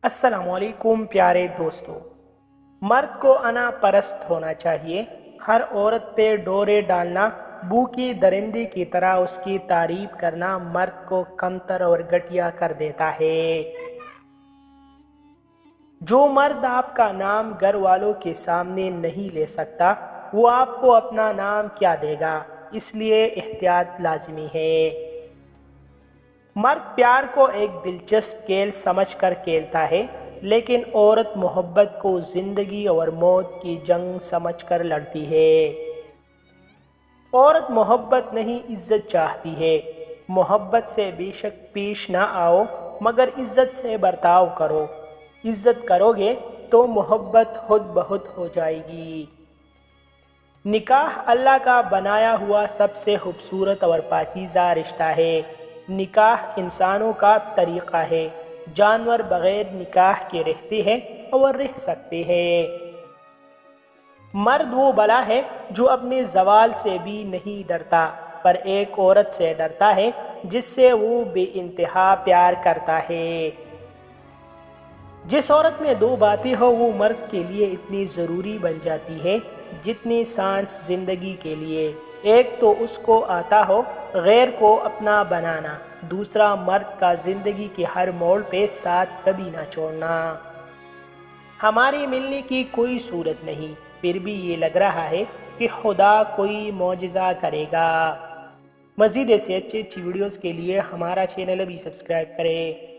अस्सलामुअलैकुम प्यारे दोस्तों। मर्द को अना परस्त होना चाहिए। हर औरत पे डोरे डालना, बू की दरिंदी की तरह उसकी तारीफ करना मर्द को कमतर और घटिया कर देता है। जो मर्द आपका नाम घर वालों के सामने नहीं ले सकता, वो आपको अपना नाम क्या देगा। इसलिए एहतियात लाजमी है। मर्द प्यार को एक दिलचस्प खेल समझकर खेलता है, लेकिन औरत मोहब्बत को जिंदगी और मौत की जंग समझकर लड़ती है। औरत मोहब्बत नहीं, इज्जत चाहती है। मोहब्बत से बेशक पेश ना आओ, मगर इज्जत से बर्ताव करो। इज्जत करोगे तो मोहब्बत खुद बहुत हो जाएगी। निकाह अल्लाह का बनाया हुआ सबसे खूबसूरत और पाकीज़ा रिश्ता है। निकाह इंसानों का तरीक़ा है। जानवर बग़ैर निकाह के रहते हैं और रह सकते हैं। मर्द वो बला है जो अपने ज़वाल से भी नहीं डरता, पर एक औरत से डरता है जिससे वो बेइंतहा प्यार करता है। जिस औरत में दो बातें हो वो मर्द के लिए इतनी ज़रूरी बन जाती है जितनी सांस जिंदगी के लिए। एक तो उसको आता हो गैर को अपना बनाना, दूसरा मर्द का जिंदगी के हर मोड़ पे साथ कभी ना छोड़ना। हमारे मिलने की कोई सूरत नहीं, फिर भी ये लग रहा है कि खुदा कोई मौजज़ा करेगा। मज़ीद ऐसे अच्छी अच्छी वीडियोस के लिए हमारा चैनल अभी सब्सक्राइब करें।